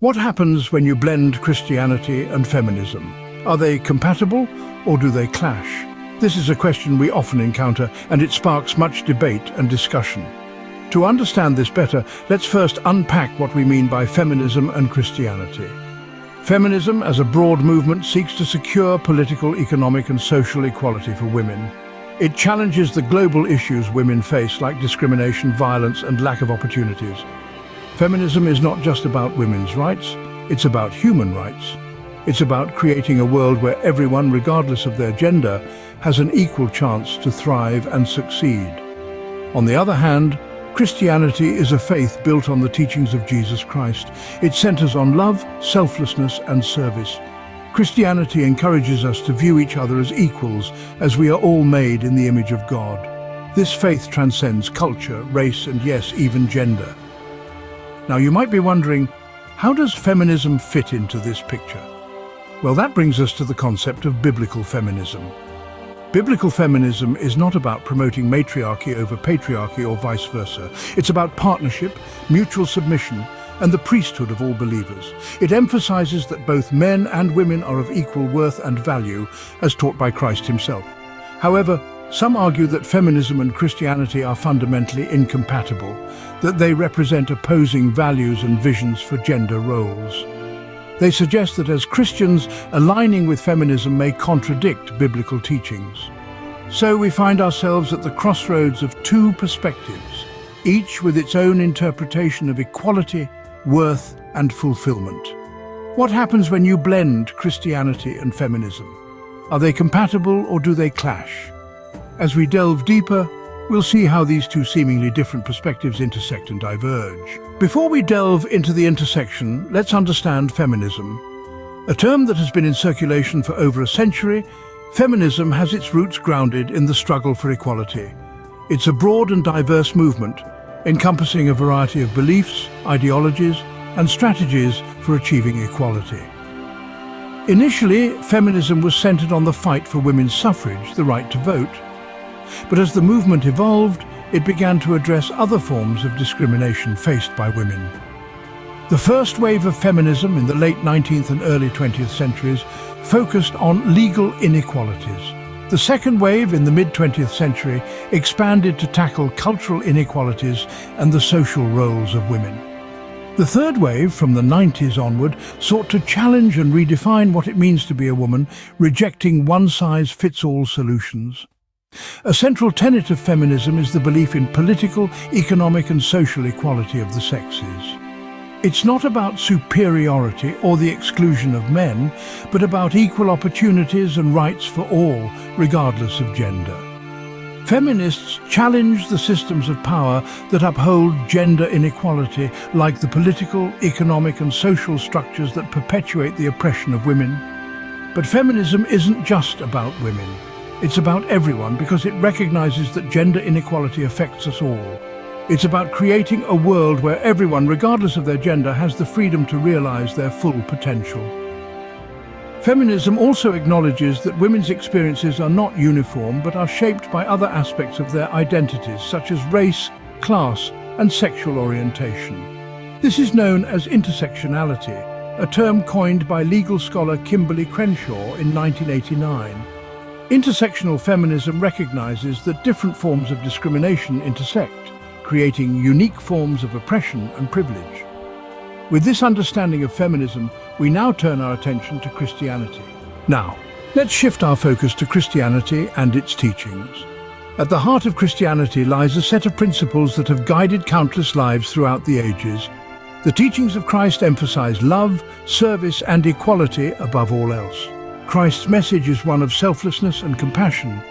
What happens when you blend Christianity and feminism? Are they compatible or do they clash? This is a question we often encounter, and it sparks much debate and discussion. To understand this better, let's first unpack what we mean by feminism and Christianity. Feminism, as a broad movement, seeks to secure political, economic and social equality for women. It challenges the global issues women face, like discrimination, violence and lack of opportunities. Feminism is not just about women's rights, it's about human rights. It's about creating a world where everyone, regardless of their gender, has an equal chance to thrive and succeed. On the other hand, Christianity is a faith built on the teachings of Jesus Christ. It centers on love, selflessness and service. Christianity encourages us to view each other as equals, as we are all made in the image of God. This faith transcends culture, race and yes, even gender. Now you might be wondering, how does feminism fit into this picture? Well, that brings us to the concept of biblical feminism. Biblical feminism is not about promoting matriarchy over patriarchy or vice versa. It's about partnership, mutual submission, and the priesthood of all believers. It emphasizes that both men and women are of equal worth and value, as taught by Christ himself. However, some argue that feminism and Christianity are fundamentally incompatible, that they represent opposing values and visions for gender roles. They suggest that as Christians, aligning with feminism may contradict biblical teachings. So we find ourselves at the crossroads of two perspectives, each with its own interpretation of equality, worth and fulfillment. What happens when you blend Christianity and feminism? Are they compatible or do they clash? As we delve deeper, we'll see how these two seemingly different perspectives intersect and diverge. Before we delve into the intersection, let's understand feminism. A term that has been in circulation for over a century, feminism has its roots grounded in the struggle for equality. It's a broad and diverse movement, encompassing a variety of beliefs, ideologies, and strategies for achieving equality. Initially, feminism was centered on the fight for women's suffrage, the right to vote. But as the movement evolved, it began to address other forms of discrimination faced by women. The first wave of feminism in the late 19th and early 20th centuries focused on legal inequalities. The second wave in the mid-20th century expanded to tackle cultural inequalities and the social roles of women. The third wave, from the 90s onward, sought to challenge and redefine what it means to be a woman, rejecting one-size-fits-all solutions. A central tenet of feminism is the belief in political, economic and social equality of the sexes. It's not about superiority or the exclusion of men, but about equal opportunities and rights for all, regardless of gender. Feminists challenge the systems of power that uphold gender inequality, like the political, economic and social structures that perpetuate the oppression of women. But feminism isn't just about women. It's about everyone because it recognizes that gender inequality affects us all. It's about creating a world where everyone, regardless of their gender, has the freedom to realize their full potential. Feminism also acknowledges that women's experiences are not uniform but are shaped by other aspects of their identities, such as race, class, and sexual orientation. This is known as intersectionality, a term coined by legal scholar Kimberly Crenshaw in 1989. Intersectional feminism recognizes that different forms of discrimination intersect, creating unique forms of oppression and privilege. With this understanding of feminism, we now turn our attention to Christianity. Now, let's shift our focus to Christianity and its teachings. At the heart of Christianity lies a set of principles that have guided countless lives throughout the ages. The teachings of Christ emphasize love, service, and equality above all else. Christ's message is one of selflessness and compassion.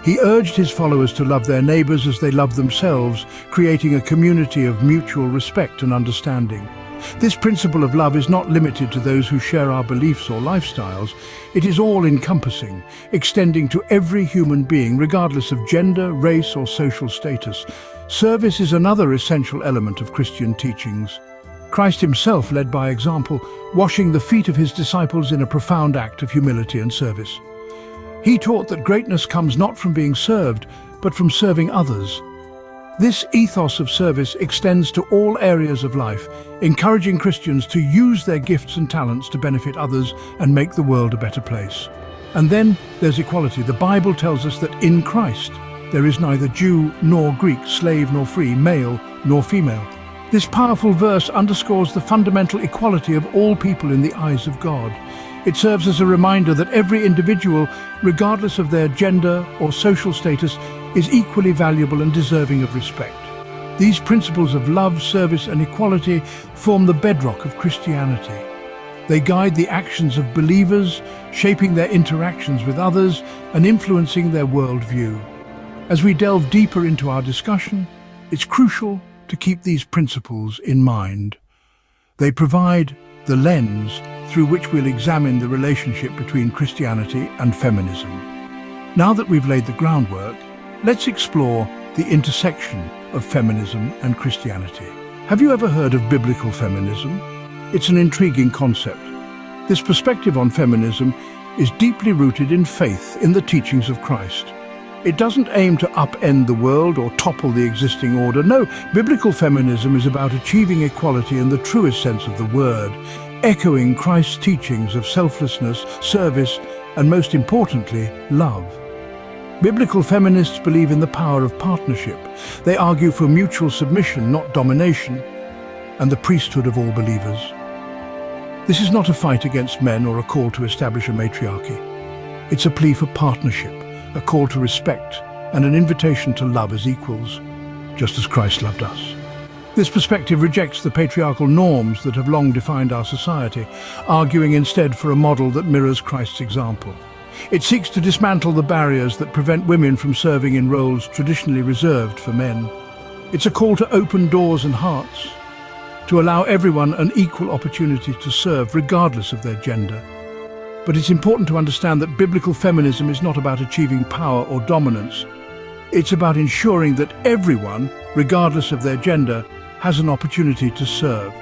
He urged his followers to love their neighbors as they love themselves, creating a community of mutual respect and understanding. This principle of love is not limited to those who share our beliefs or lifestyles. It is all-encompassing, extending to every human being, regardless of gender, race, or social status. Service is another essential element of Christian teachings. Christ himself led by example, washing the feet of his disciples in a profound act of humility and service. He taught that greatness comes not from being served, but from serving others. This ethos of service extends to all areas of life, encouraging Christians to use their gifts and talents to benefit others and make the world a better place. And then there's equality. The Bible tells us that in Christ there is neither Jew nor Greek, slave nor free, male nor female. This powerful verse underscores the fundamental equality of all people in the eyes of God. It serves as a reminder that every individual, regardless of their gender or social status, is equally valuable and deserving of respect. These principles of love, service, and equality form the bedrock of Christianity. They guide the actions of believers, shaping their interactions with others and influencing their worldview. As we delve deeper into our discussion, it's crucial to keep these principles in mind. They provide the lens through which we'll examine the relationship between Christianity and feminism. Now that we've laid the groundwork, let's explore the intersection of feminism and Christianity. Have you ever heard of biblical feminism? It's an intriguing concept. This perspective on feminism is deeply rooted in faith in the teachings of Christ. It doesn't aim to upend the world or topple the existing order. No, biblical feminism is about achieving equality in the truest sense of the word, echoing Christ's teachings of selflessness, service, and most importantly, love. Biblical feminists believe in the power of partnership. They argue for mutual submission, not domination, and the priesthood of all believers. This is not a fight against men or a call to establish a matriarchy. It's a plea for partnership, a call to respect, and an invitation to love as equals, just as Christ loved us. This perspective rejects the patriarchal norms that have long defined our society, arguing instead for a model that mirrors Christ's example. It seeks to dismantle the barriers that prevent women from serving in roles traditionally reserved for men. It's a call to open doors and hearts, to allow everyone an equal opportunity to serve regardless of their gender. But it's important to understand that biblical feminism is not about achieving power or dominance. It's about ensuring that everyone, regardless of their gender, has an opportunity to serve.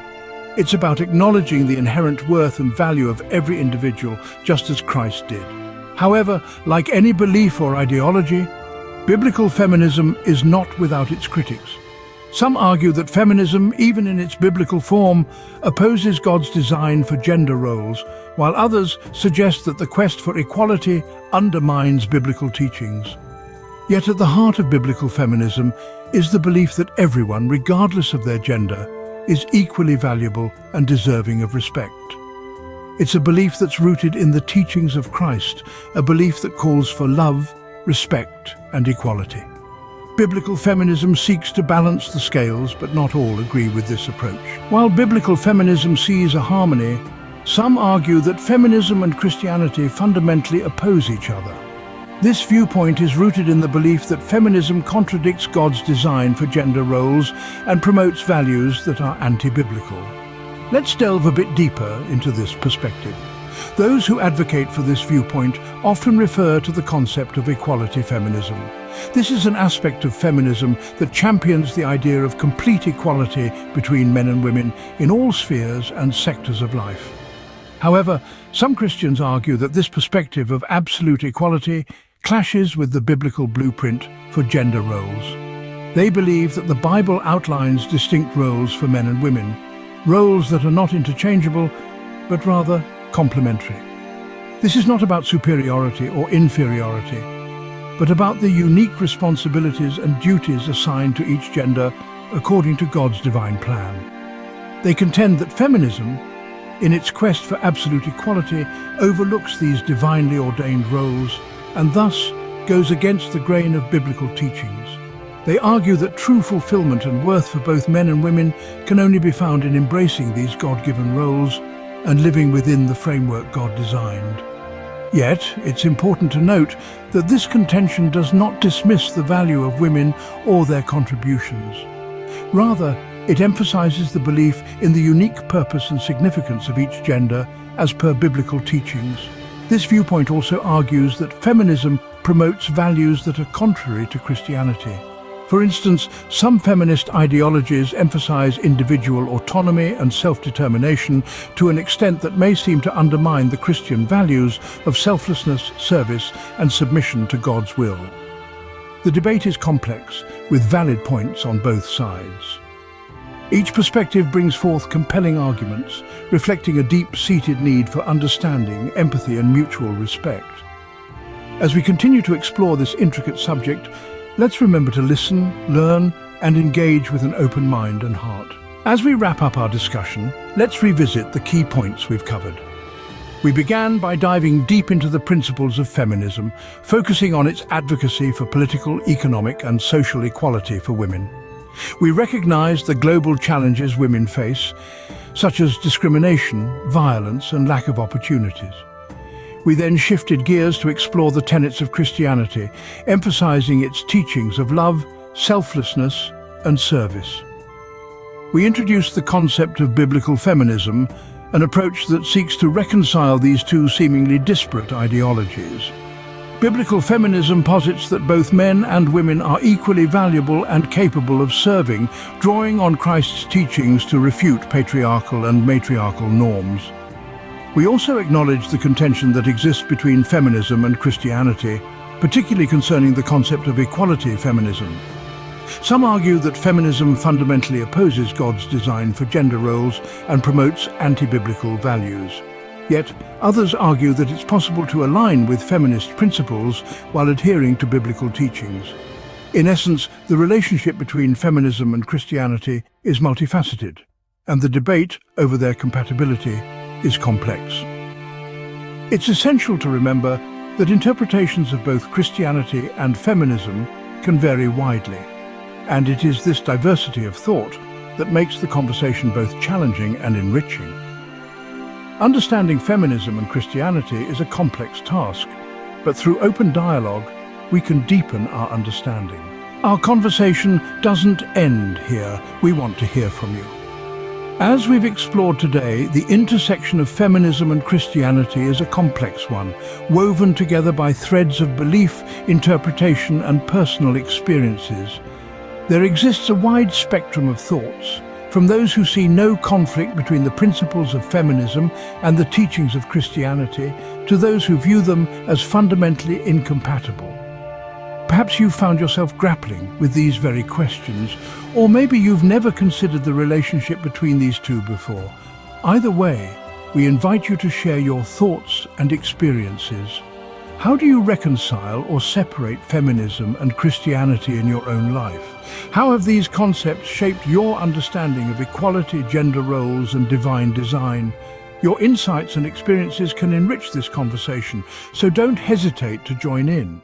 It's about acknowledging the inherent worth and value of every individual, just as Christ did. However, like any belief or ideology, biblical feminism is not without its critics. Some argue that feminism, even in its biblical form, opposes God's design for gender roles, while others suggest that the quest for equality undermines biblical teachings. Yet at the heart of biblical feminism is the belief that everyone, regardless of their gender, is equally valuable and deserving of respect. It's a belief that's rooted in the teachings of Christ, a belief that calls for love, respect, and equality. Biblical feminism seeks to balance the scales, but not all agree with this approach. While biblical feminism sees a harmony, some argue that feminism and Christianity fundamentally oppose each other. This viewpoint is rooted in the belief that feminism contradicts God's design for gender roles and promotes values that are anti-biblical. Let's delve a bit deeper into this perspective. Those who advocate for this viewpoint often refer to the concept of equality feminism. This is an aspect of feminism that champions the idea of complete equality between men and women in all spheres and sectors of life. However, some Christians argue that this perspective of absolute equality clashes with the biblical blueprint for gender roles. They believe that the Bible outlines distinct roles for men and women, roles that are not interchangeable, but rather complementary. This is not about superiority or inferiority, but about the unique responsibilities and duties assigned to each gender according to God's divine plan. They contend that feminism, in its quest for absolute equality, overlooks these divinely ordained roles and thus goes against the grain of biblical teachings. They argue that true fulfillment and worth for both men and women can only be found in embracing these God-given roles and living within the framework God designed. Yet, it's important to note that this contention does not dismiss the value of women or their contributions. Rather, it emphasizes the belief in the unique purpose and significance of each gender as per biblical teachings. This viewpoint also argues that feminism promotes values that are contrary to Christianity. For instance, some feminist ideologies emphasize individual autonomy and self-determination to an extent that may seem to undermine the Christian values of selflessness, service, and submission to God's will. The debate is complex, with valid points on both sides. Each perspective brings forth compelling arguments, reflecting a deep-seated need for understanding, empathy, and mutual respect. As we continue to explore this intricate subject, let's remember to listen, learn, and engage with an open mind and heart. As we wrap up our discussion, let's revisit the key points we've covered. We began by diving deep into the principles of feminism, focusing on its advocacy for political, economic, and social equality for women. We recognized the global challenges women face, such as discrimination, violence, and lack of opportunities. We then shifted gears to explore the tenets of Christianity, emphasizing its teachings of love, selflessness, and service. We introduced the concept of biblical feminism, an approach that seeks to reconcile these two seemingly disparate ideologies. Biblical feminism posits that both men and women are equally valuable and capable of serving, drawing on Christ's teachings to refute patriarchal and matriarchal norms. We also acknowledge the contention that exists between feminism and Christianity, particularly concerning the concept of equality feminism. Some argue that feminism fundamentally opposes God's design for gender roles and promotes anti-biblical values. Yet, others argue that it's possible to align with feminist principles while adhering to biblical teachings. In essence, the relationship between feminism and Christianity is multifaceted, and the debate over their compatibility is complex. It's essential to remember that interpretations of both Christianity and feminism can vary widely, and it is this diversity of thought that makes the conversation both challenging and enriching. Understanding feminism and Christianity is a complex task, but through open dialogue, we can deepen our understanding. Our conversation doesn't end here. We want to hear from you. As we've explored today, the intersection of feminism and Christianity is a complex one, woven together by threads of belief, interpretation, and personal experiences. There exists a wide spectrum of thoughts, from those who see no conflict between the principles of feminism and the teachings of Christianity, to those who view them as fundamentally incompatible. Perhaps you've found yourself grappling with these very questions, or maybe you've never considered the relationship between these two before. Either way, we invite you to share your thoughts and experiences. How do you reconcile or separate feminism and Christianity in your own life? How have these concepts shaped your understanding of equality, gender roles, and divine design? Your insights and experiences can enrich this conversation, so don't hesitate to join in.